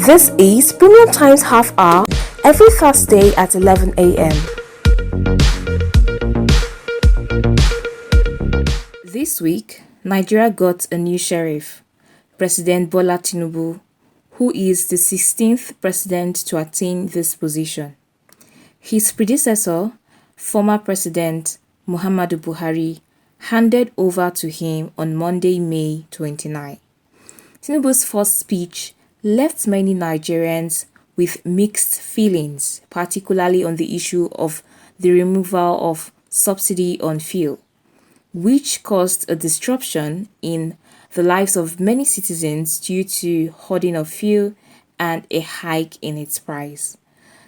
This is Premium Times Half Hour every Thursday at 11 a.m. This week, Nigeria got a new sheriff, President Bola Tinubu, who is the 16th president to attain this position. His predecessor, former President Muhammadu Buhari, handed over to him on Monday, May 29. Tinubu's first speech left many Nigerians with mixed feelings, particularly on the issue of the removal of subsidy on fuel, which caused a disruption in the lives of many citizens due to hoarding of fuel and a hike in its price.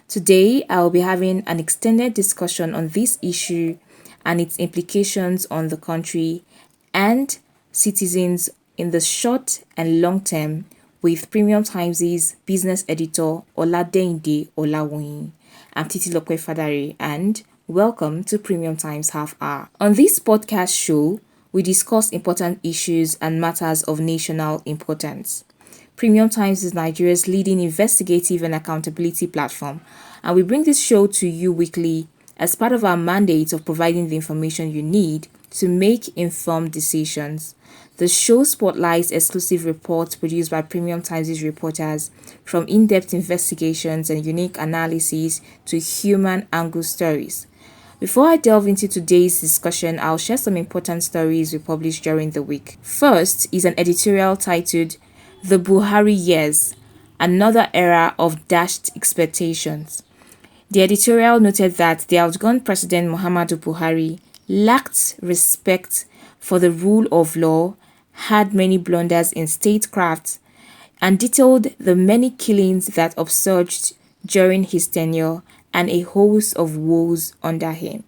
Today, I will be having an extended discussion on this issue and its implications on the country and citizens in the short and long term with Premium Times' business editor Oladeinde Olawoyin. I'm Titilope Fadare and welcome to Premium Times Half Hour. On this podcast show, we discuss important issues and matters of national importance. Premium Times is Nigeria's leading investigative and accountability platform, and we bring this show to you weekly as part of our mandate of providing the information you need to make informed decisions. The show spotlights exclusive reports produced by Premium Times' reporters, from in-depth investigations and unique analyses to human angle stories. Before I delve into today's discussion, I'll share some important stories we published during the week. First is an editorial titled "The Buhari Years, Another Era of Dashed Expectations." The editorial noted that the outgone President Muhammadu Buhari lacked respect for the rule of law, had many blunders in statecraft, and detailed the many killings that upsurged during his tenure and a host of woes under him.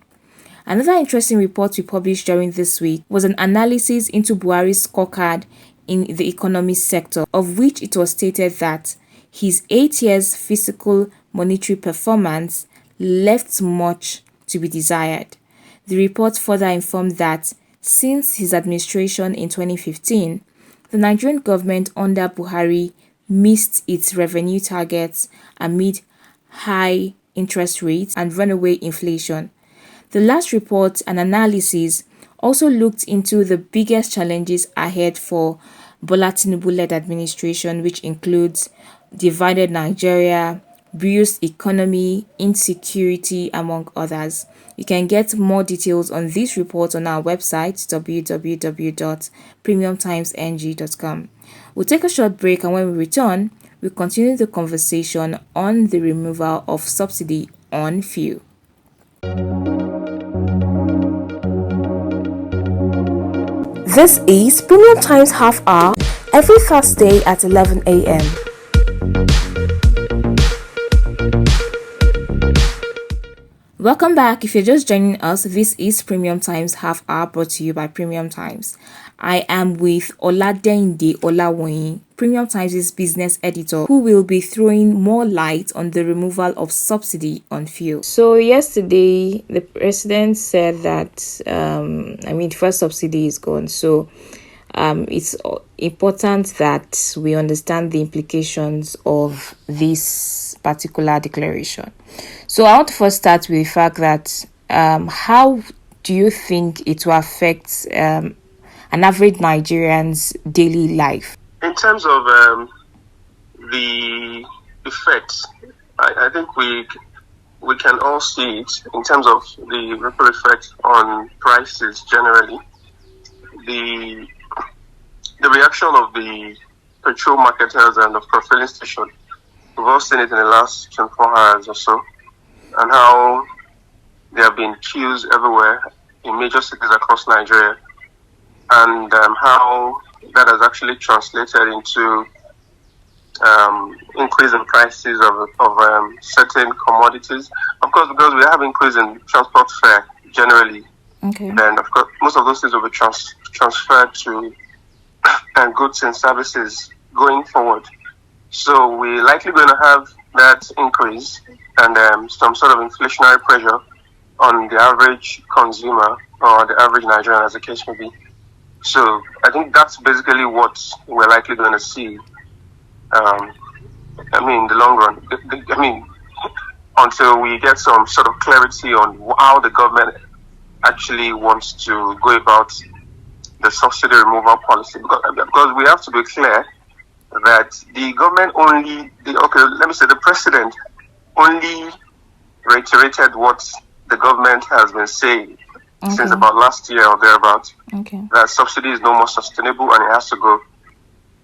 Another interesting report we published during this week was an analysis into Buhari's scorecard in the economy sector, of which it was stated that his 8 years fiscal monetary performance left much to be desired. The report further informed that since his administration in 2015, the Nigerian government under Buhari missed its revenue targets amid high interest rates and runaway inflation. The last report and analysis also looked into the biggest challenges ahead for Bola Tinubu-led administration, which includes divided Nigeria, bruised economy, insecurity, among others. You can get more details on this report on our website www.premiumtimesng.com. We'll take a short break, and when we return, we'll continue the conversation on the removal of subsidy on fuel. This is Premium Times Half Hour every Thursday at 11 a.m. Welcome back. If you're just joining us, this is Premium Times Half Hour, brought to you by Premium Times. I am with Oladeinde Olawoyin, Premium Times' business editor, who will be throwing more light on the removal of subsidy on fuel. So yesterday, the president said that, the first subsidy is gone. So it's important that we understand the implications of this particular declaration. So I want to first start with the fact that how do you think it will affect an average Nigerian's daily life? In terms of the effects, I think we can all see it in terms of the ripple effect on prices generally. The reaction of the petrol marketers and of filling stations, we've all seen it in the last 24 hours or so, and how there have been queues everywhere in major cities across Nigeria, and how that has actually translated into increase in prices of certain commodities. Of course, because we have increase in transport fare generally, then of course most of those things will be transferred to goods and services going forward. So we're likely going to have that increase and some sort of inflationary pressure on the average consumer or the average Nigerian, as the case may be. So I think that's basically what we're likely going to see in the long run. Until we get some sort of clarity on how the government actually wants to go about the subsidy removal policy. Because we have to be clear that the government the president only reiterated what the government has been saying since about last year or thereabouts. That subsidy is no more sustainable and it has to go.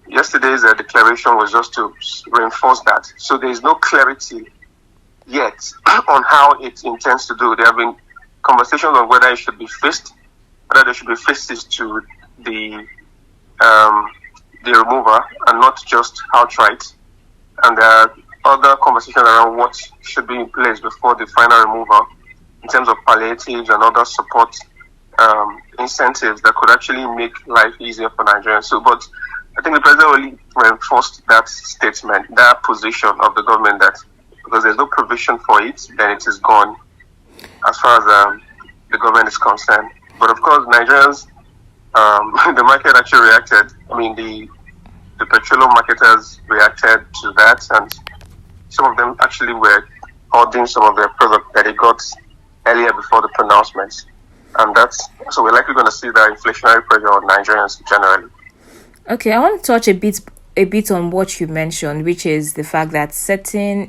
Yesterday's declaration was just to reinforce that. So there is no clarity yet on how it intends to do. There have been conversations on whether it should be fixed, whether there should be fixes to the remover and not just outright. And there are other conversations around what should be in place before the final removal in terms of palliatives and other support incentives that could actually make life easier for Nigerians. But I think the president only reinforced that statement, that position of the government, that because there's no provision for it, then it is gone as far as the government is concerned. But of course, Nigerians, the market actually reacted. The petroleum marketers reacted to that, and some of them actually were ordering some of their products that they got earlier before the pronouncements. And so we're likely going to see that inflationary pressure on Nigerians generally. Okay, I want to touch a bit on what you mentioned, which is the fact that certain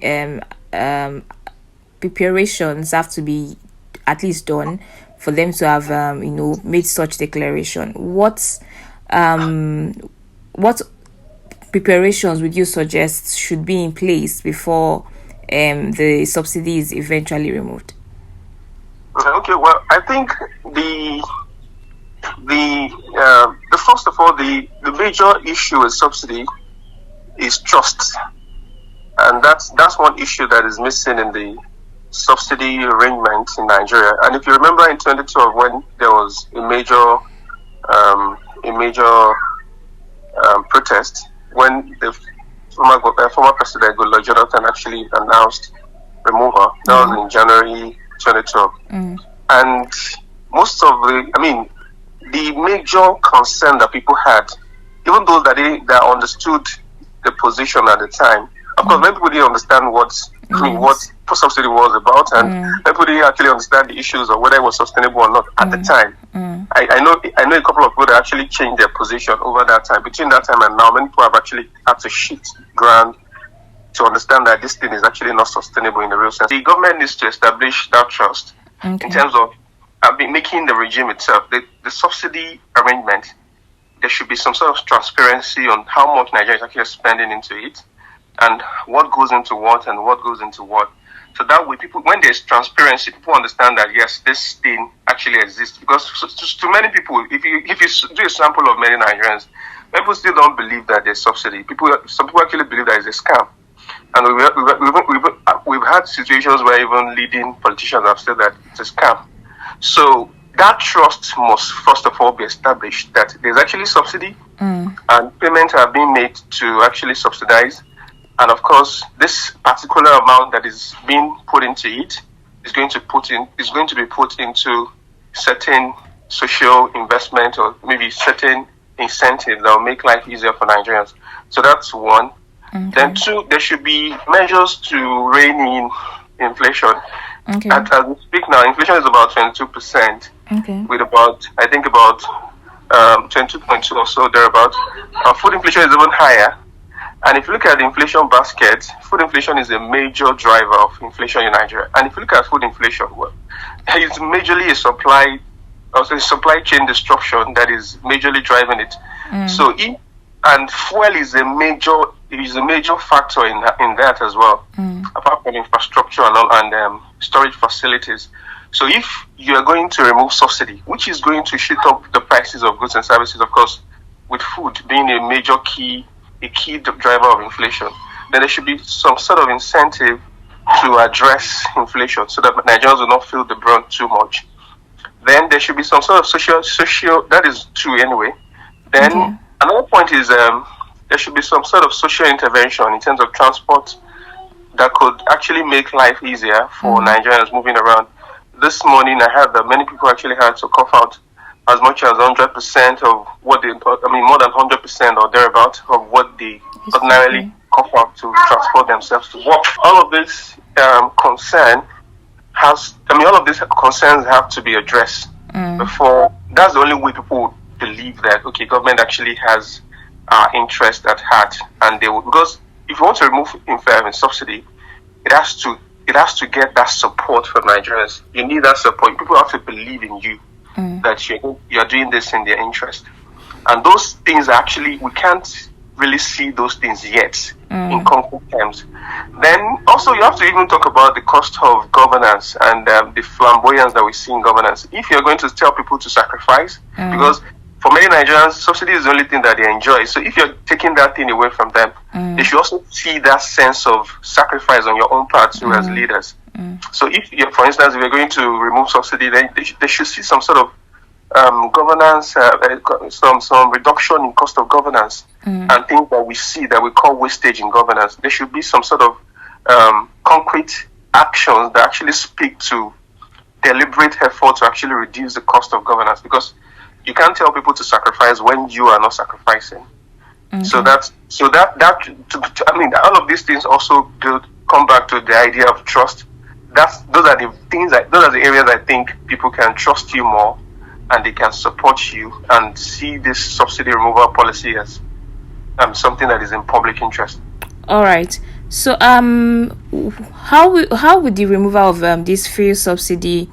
preparations have to be at least done for them to have made such declaration. What preparations would you suggest should be in place before the subsidy is eventually removed? Okay, well, I think the first of all, the major issue with subsidy is trust, and that's one issue that is missing in the subsidy arrangement in Nigeria. And if you remember in 2012, when there was a major protest, when the former president Goodluck Jonathan actually announced removal, that was in January 2012, and most of the major concern that people had, even those that understood the position at the time, of course, many people didn't understand what subsidy was about, and people didn't actually understand the issues of whether it was sustainable or not at the time. I know a couple of people that actually changed their position over that time. Between that time and now, many people have actually had to shift ground to understand that this thing is actually not sustainable in the real sense. The government needs to establish that trust in terms of making the regime itself, the subsidy arrangement. There should be some sort of transparency on how much Nigeria is actually spending into it, and what goes into what and what goes into what. So that way, when there's transparency, people understand that yes, this thing actually exists. Because to many people, if you do a sample of many Nigerians, people still don't believe that there's subsidy. Some people actually believe that it's a scam. And we've had situations where even leading politicians have said that it's a scam. So that trust must first of all be established, that there's actually subsidy and payments are being made to actually subsidize. And of course, this particular amount that is being put into it is going to be put into certain social investment or maybe certain incentives that will make life easier for Nigerians. So that's one. Then two, there should be measures to rein in inflation. As we speak now, inflation is about 22%, with about 22.2 or so thereabout. Food inflation is even higher. And if you look at the inflation basket, food inflation is a major driver of inflation in Nigeria. And if you look at food inflation, well, it's majorly a supply chain disruption that is majorly driving it. And fuel is a major factor in that as well, apart from infrastructure and storage facilities. So if you are going to remove subsidy, which is going to shoot up the prices of goods and services, of course, with food being a key driver of inflation, then there should be some sort of incentive to address inflation so that Nigerians will not feel the brunt too much. Then there should be some sort of social that is true anyway. Then another point is there should be some sort of social intervention in terms of transport that could actually make life easier for Nigerians moving around. This morning I heard that many people actually had to cough out as much as 100% of what more than 100% or thereabout of what they ordinarily cough transport themselves to work. All of this all of these concerns have to be addressed before. That's the only way people believe that government actually has our interest at heart, and they will, because if you want to remove subsidy, it has to get that support from Nigerians. You need that support. People have to believe in you that you're doing this in their interest, and those things actually we can't really see those things yet in concrete terms. Then also you have to even talk about the cost of governance and the flamboyance that we see in governance. If you're going to tell people to sacrifice, because for many Nigerians, subsidy is the only thing that they enjoy. So if you're taking that thing away from them, they should also see that sense of sacrifice on your own part too as leaders. So if, for instance, if you're going to remove subsidy, then they should see some sort of governance, some reduction in cost of governance and things that we see that we call wastage in governance. There should be some sort of concrete actions that actually speak to deliberate effort to actually reduce the cost of governance, because you can't tell people to sacrifice when you are not sacrificing. So all of these things also come back to the idea of trust. Those are the areas I think people can trust you more, and they can support you and see this subsidy removal policy as something that is in public interest. All right. So how would the removal of this fuel subsidy,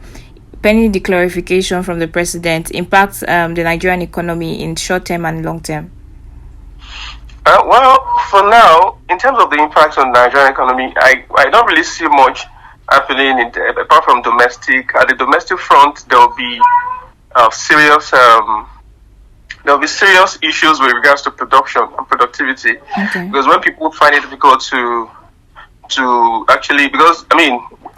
pending the clarification from the president, impact the Nigerian economy in short term and long term? Well, for now, in terms of the impact on the Nigerian economy, I don't really see much happening apart from domestic. At the domestic front, there will be serious issues with regards to production and productivity. Because when people find it difficult to actually, because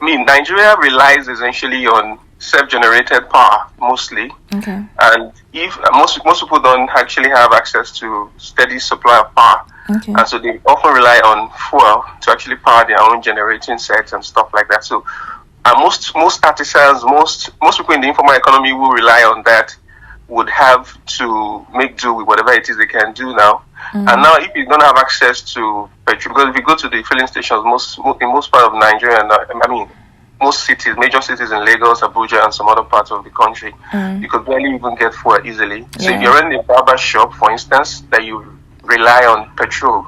Nigeria relies essentially on self-generated power mostly, and if most people don't actually have access to steady supply of power, and so they often rely on fuel to actually power their own generating sets and stuff like that. So most artisans, most people in the informal economy who rely on that would have to make do with whatever it is they can do now. And now, if you don't have access to petrol, because if you go to the filling stations, in most part of Nigeria, most cities, major cities in Lagos, Abuja, and some other parts of the country, you could barely even get fuel easily. So if you're in a barber shop, for instance, that you rely on petrol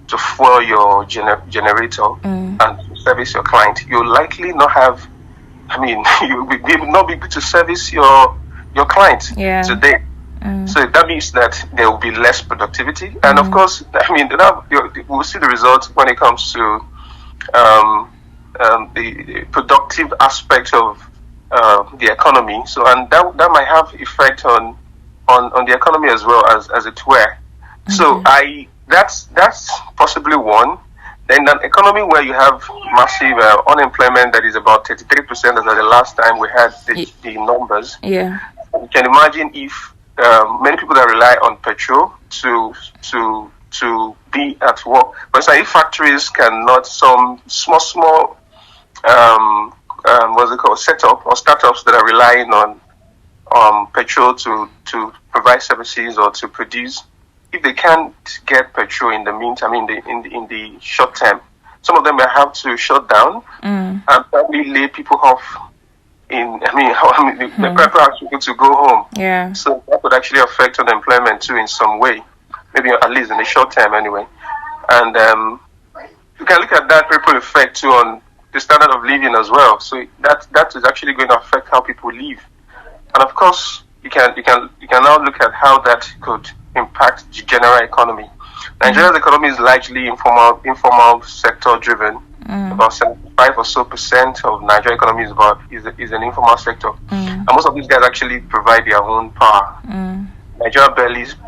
to fuel your generator and to service your client, you'll likely not have, you'll not be able to service your client today. So that means that there will be less productivity. And of course, we'll see the results when it comes to the productive aspect of the economy. So, and that might have effect on the economy as well, as it were. So that's possibly one. Then an economy where you have massive unemployment that is about 33%, as at the last time we had the numbers. You can imagine if many people that rely on petrol to be at work. For instance, if factories cannot, some small setup or startups that are relying on petrol to provide services or to produce, if they can't get petrol in the meantime, in the short term, some of them may have to shut down and probably lay people off. The people ask people to go home. So that would actually affect unemployment too in some way, maybe at least in the short term anyway. And you can look at that ripple effect too on the standard of living as well. So that is actually going to affect how people live. And of course, you can now look at how that could impact the general economy. Nigeria's economy is largely informal sector driven. About 75% or so of Nigerian economy is an informal sector, and most of these guys actually provide their own power. Nigeria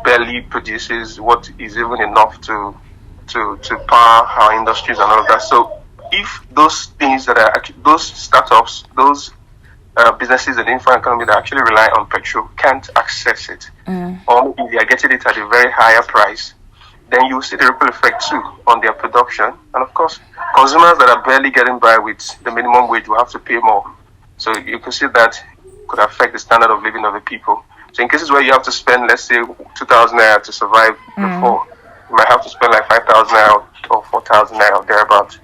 barely produces what is even enough to power our industries and all of that. So if those things that are actually, those startups, those businesses in the informal economy that actually rely on petrol can't access it, or maybe they are getting it at a very higher price, then you see the ripple effect too on their production. And of course, consumers that are barely getting by with the minimum wage will have to pay more. So you can see that could affect the standard of living of the people. So in cases where you have to spend, let's say, 2,000 naira to survive before, you might have to spend like 5,000 naira, or 4,000 naira or thereabouts.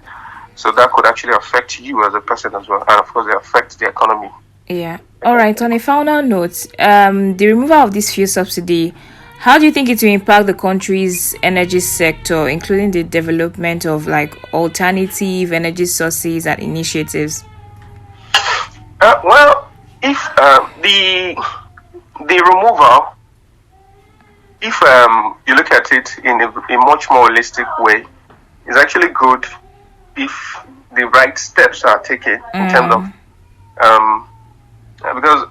So that could actually affect you as a person as well, and of course, it affects the economy. Yeah. All right. On a final note, the removal of this fuel subsidy, how do you think it will impact the country's energy sector, including the development of like alternative energy sources and initiatives? Well, if the removal, if you look at it in a much more holistic way, is actually good if the right steps are taken in terms of because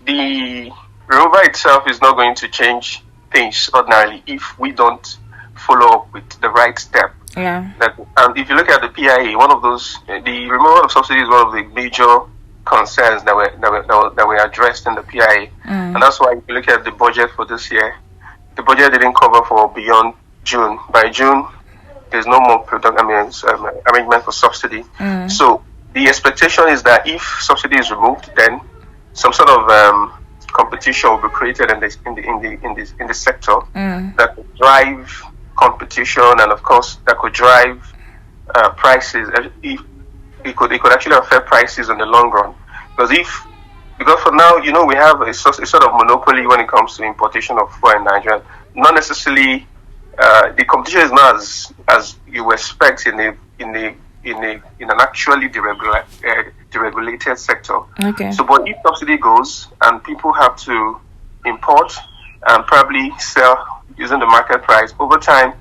the removal itself is not going to change things ordinarily if we don't follow up with the right step. Yeah. And if you look at the PIA, one of those, the removal of subsidy is one of the major concerns that were addressed in the PIA, and that's why if you look at the budget for this year, the budget didn't cover for beyond June. By June, there's no more arrangement for subsidy. So the expectation is that if subsidy is removed, then some sort of competition will be created in the sector that could drive competition, and of course that could drive prices. If it could actually affect prices in the long run, because for now, we have a sort of monopoly when it comes to importation of fuel in Nigeria. Not necessarily the competition is not as you expect in an actually deregulated sector. Okay. So, but if subsidy goes and people have to import and probably sell using the market price, over time,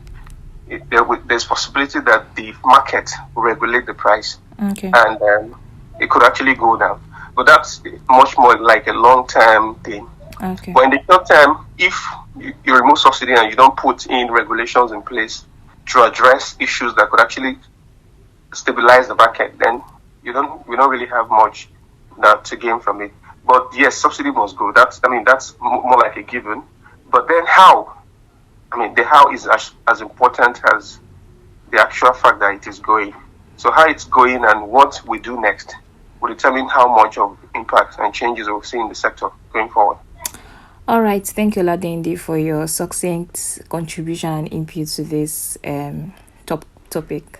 there's possibility that the market will regulate the price. Okay. And it could actually go down. But that's much more like a long-term thing. Okay. But in the short term, if you remove subsidy and you don't put in regulations in place to address issues that could actually stabilize the market, then we don't really have much to gain from it. But yes, subsidy must go. That's more like a given. But then how? The how is as important as the actual fact that it is going. So how it's going and what we do next will determine how much of impact and changes we'll see in the sector going forward. All right. Thank you, Oladeinde, for your succinct contribution and input to this topic.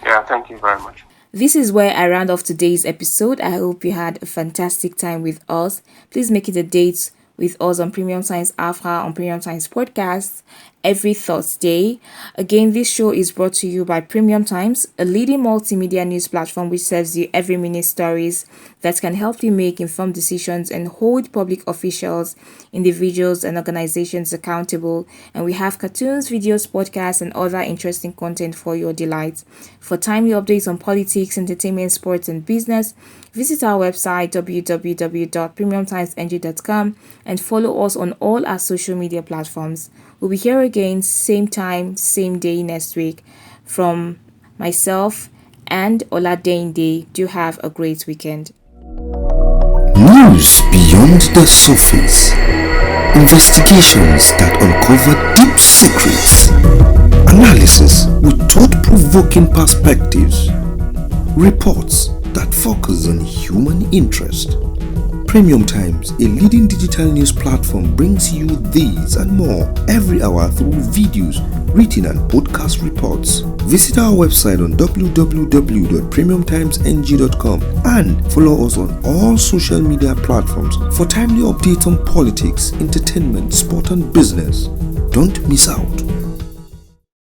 Yeah, thank you very much. This is where I round off today's episode. I hope you had a fantastic time with us. Please make it a date with us on Premium Science Alpha on Premium Science Podcast every Thursday. Again, this show is brought to you by Premium Times, a leading multimedia news platform which serves you every minute stories that can help you make informed decisions and hold public officials, individuals, and organizations accountable. And we have cartoons, videos, podcasts, and other interesting content for your delight. For timely updates on politics, entertainment, sports, and business, visit our website www.premiumtimesng.com and follow us on all our social media platforms. We'll be here again, same time, same day next week. From myself and Oladeinde, do have a great weekend. News beyond the surface. Investigations that uncover deep secrets. Analysis with thought-provoking perspectives. Reports that focus on human interest. Premium Times, a leading digital news platform, brings you these and more every hour through videos, written and podcast reports. Visit our website on www.premiumtimesng.com and follow us on all social media platforms for timely updates on politics, entertainment, sport and business. Don't miss out.